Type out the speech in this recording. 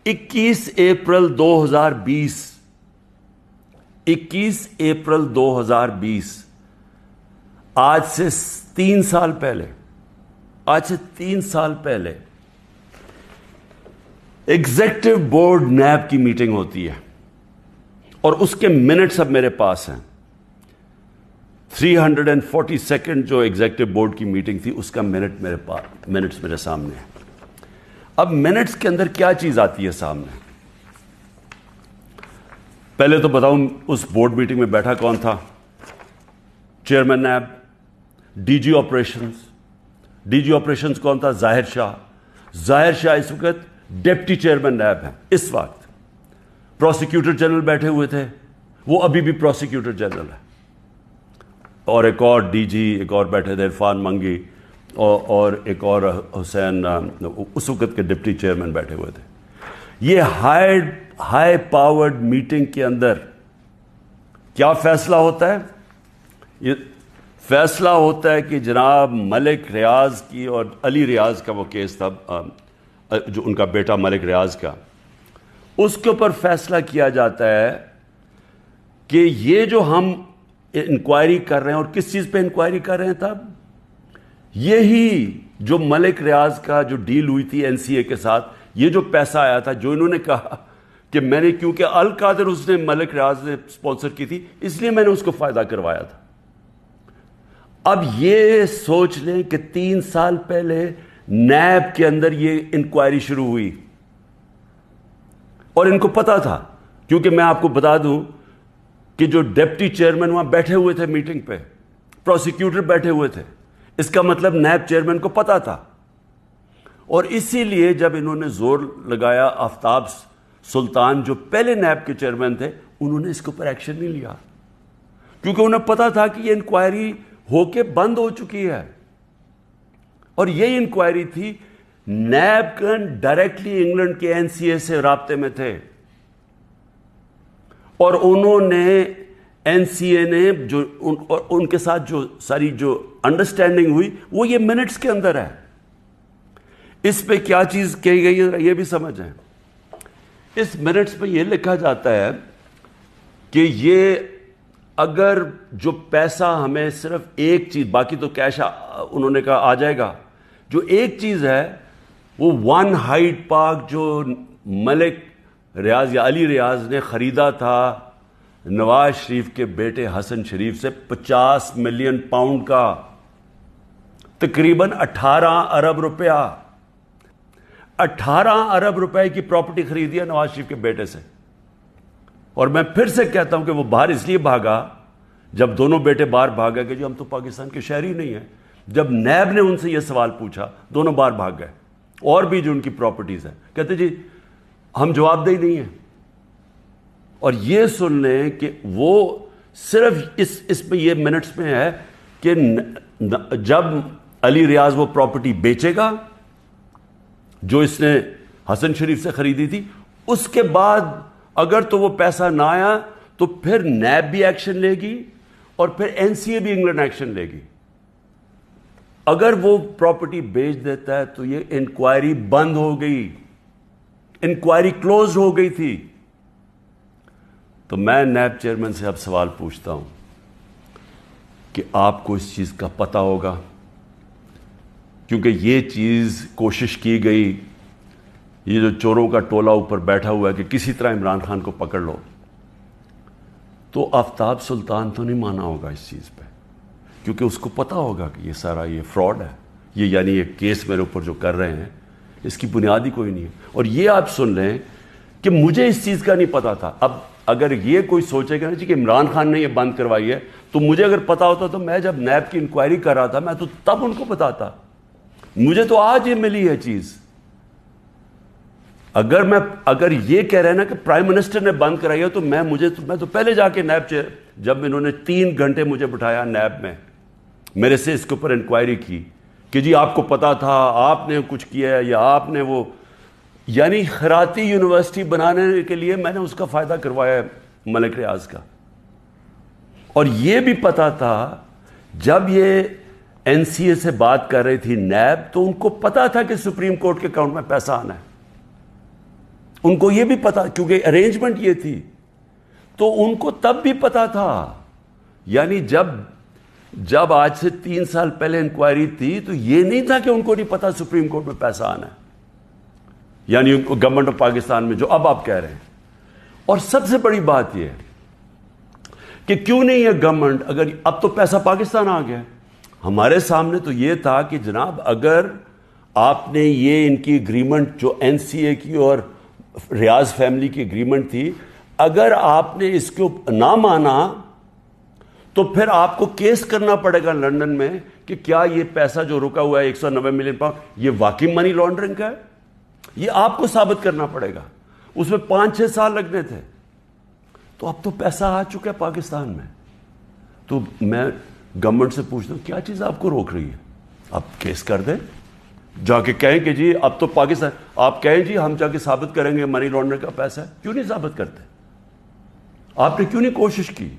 21 April 2020 آج سے 3 سال پہلے ایگزیکٹو بورڈ نیب کی میٹنگ ہوتی ہے اور اس کے منٹس اب میرے پاس ہیں. 342 جو ایگزیکٹو بورڈ کی میٹنگ تھی اس کا منٹس میرے سامنے ہیں. اب منٹس کے اندر کیا چیز آتی ہے سامنے؟ پہلے تو بتاؤں اس بورڈ میٹنگ میں بیٹھا کون تھا؟ Chairman NAB. ڈی جی آپریشنز کون تھا؟ ظاہر شاہ اس وقت ڈپٹی چیئرمین نیب ہے. اس وقت پروسیکیوٹر جنرل بیٹھے ہوئے تھے، وہ ابھی بھی پروسیکیوٹر جنرل ہے. اور ایک اور ڈی جی ایک اور بیٹھے تھے، عرفان منگی، اور ایک اور حسین، اس وقت کے ڈپٹی چیئرمین بیٹھے ہوئے تھے. یہ ہائی پاورڈ میٹنگ کے اندر کیا فیصلہ ہوتا ہے؟ یہ فیصلہ ہوتا ہے کہ جناب ملک ریاض کی اور علی ریاض کا وہ کیس تھا، جو ان کا بیٹا ملک ریاض کا، اس کے اوپر فیصلہ کیا جاتا ہے کہ یہ جو ہم انکوائری کر رہے ہیں، اور کس چیز پہ انکوائری کر رہے ہیں تب؟ یہی جو ملک ریاض کا جو ڈیل ہوئی تھی این سی اے کے ساتھ، یہ جو پیسہ آیا تھا، جو انہوں نے کہا کہ میں نے، کیونکہ القادر اس نے ملک ریاض نے سپانسر کی تھی، اس لیے میں نے اس کو فائدہ کروایا تھا. اب یہ سوچ لیں کہ 3 سال پہلے نیب کے اندر یہ انکوائری شروع ہوئی اور ان کو پتا تھا، کیونکہ میں آپ کو بتا دوں کہ جو ڈپٹی چیئرمین وہاں بیٹھے ہوئے تھے میٹنگ پہ، پروسیکیوٹر بیٹھے ہوئے تھے، اس کا مطلب نیب چیئرمین کو پتا تھا. اور اسی لیے جب انہوں نے زور لگایا، آفتاب سلطان جو پہلے نیب کے چیئرمین تھے، انہوں نے اس کے اوپر ایکشن نہیں لیا، کیونکہ انہیں پتا تھا کہ یہ انکوائری ہو کے بند ہو چکی ہے. اور یہ انکوائری تھی، نیب ڈائریکٹلی انگلینڈ کے این سی اے سے رابطے میں تھے، اور انہوں نے این سی اے نے جو ان کے ساتھ جو ساری جو انڈرسٹینڈنگ ہوئی، وہ یہ منٹس کے اندر ہے. اس پہ کیا چیز کہی گئی ہے یہ بھی سمجھیں. اس منٹس پہ یہ لکھا جاتا ہے کہ یہ اگر جو پیسہ ہمیں صرف ایک چیز، باقی تو کیش انہوں نے کہا آ جائے گا، جو ایک چیز ہے وہ 1 ہائیڈ پارک جو ملک ریاض یا علی ریاض نے خریدا تھا نواز شریف کے بیٹے حسن شریف سے 50 ملین پاؤنڈ کا، تقریباً 18 ارب روپیہ، 18 ارب روپے کی پراپرٹی خریدی ہے نواز شریف کے بیٹے سے. اور میں پھر سے کہتا ہوں کہ وہ باہر اس لیے بھاگا، جب دونوں بیٹے باہر بھاگا کہ جی ہم تو پاکستان کے شہری نہیں ہیں. جب نیب نے ان سے یہ سوال پوچھا، دونوں باہر بھاگ گئے. اور بھی جو ان کی پراپرٹیز ہیں، کہتے جی ہم جواب دہی نہیں ہیں. اور یہ سن لیں کہ وہ صرف اس میں یہ منٹس میں ہے کہ جب علی ریاض وہ پراپرٹی بیچے گا جو اس نے حسن شریف سے خریدی تھی، اس کے بعد اگر تو وہ پیسہ نہ آیا تو پھر نیب بھی ایکشن لے گی اور پھر این سی اے بھی انگلینڈ ایکشن لے گی. اگر وہ پراپرٹی بیچ دیتا ہے تو یہ انکوائری بند ہو گئی، انکوائری کلوز ہو گئی تھی. تو میں نیب چیئرمین سے اب سوال پوچھتا ہوں کہ آپ کو اس چیز کا پتہ ہوگا، کیونکہ یہ چیز کوشش کی گئی، یہ جو چوروں کا ٹولہ اوپر بیٹھا ہوا ہے کہ کسی طرح عمران خان کو پکڑ لو، تو آفتاب سلطان تو نہیں مانا ہوگا اس چیز پہ، کیونکہ اس کو پتا ہوگا کہ یہ سارا یہ فراڈ ہے، یہ یعنی یہ کیس میرے اوپر جو کر رہے ہیں اس کی بنیاد ہی کوئی نہیں ہے. اور یہ آپ سن لیں کہ مجھے اس چیز کا نہیں پتا تھا. اب اگر یہ کوئی سوچے گا کہ عمران خان نے یہ بند کروائی ہے، تو مجھے اگر پتا ہوتا تو میں جب نیب کی انکوائری کر رہا تھا میں تو تب ان کو بتاتا. مجھے تو آج یہ ملی ہے چیز. اگر یہ کہہ رہے ہیں نا کہ پرائم منسٹر نے بند کرائی ہے، تو میں تو پہلے جا کے نیب جب انہوں نے 3 گھنٹے مجھے بٹھایا نیب میں، میرے سے اس کے اوپر انکوائری کی کہ جی آپ کو پتا تھا، آپ نے کچھ کیا ہے، یا آپ نے وہ، یعنی خیراتی یونیورسٹی بنانے کے لیے میں نے اس کا فائدہ کروایا ہے ملک ریاض کا. اور یہ بھی پتا تھا جب یہ این سی اے سے بات کر رہی تھی نیب، تو ان کو پتا تھا کہ سپریم کورٹ کے اکاؤنٹ میں پیسہ آنا ہے. ان کو یہ بھی پتا، کیونکہ ارینجمنٹ یہ تھی، تو ان کو تب بھی پتا تھا. یعنی جب آج سے 3 سال پہلے انکوائری تھی تو یہ نہیں تھا کہ ان کو نہیں پتا سپریم کورٹ میں پیسہ آنا ہے، یعنی گورنمنٹ آف پاکستان میں جو اب آپ کہہ رہے ہیں. اور سب سے بڑی بات یہ ہے کہ کیوں نہیں ہے گورنمنٹ، اگر اب تو پیسہ پاکستان آ گیا. ہمارے سامنے تو یہ تھا کہ جناب اگر آپ نے یہ ان کی اگریمنٹ جو این سی اے کی اور ریاض فیملی کی اگریمنٹ تھی، اگر آپ نے اس کو نہ مانا تو پھر آپ کو کیس کرنا پڑے گا لندن میں کہ کیا یہ پیسہ جو رکا ہوا ہے 190 ملین پاؤنڈ یہ واقعی منی لانڈرنگ کا ہے. یہ آپ کو ثابت کرنا پڑے گا. اس میں 5-6 سال لگنے تھے. تو اب تو پیسہ آ چکا ہے پاکستان میں. تو میں گورنمنٹ سے پوچھتا ہوں کیا چیز آپ کو روک رہی ہے؟ آپ کیس کر دیں، جا کے کہیں کہ جی اب تو پاکستان، آپ کہیں جی ہم جا کے ثابت کریں گے منی لانڈرنگ کا پیسہ ہے. کیوں نہیں ثابت کرتے؟ آپ نے کیوں نہیں کوشش کی؟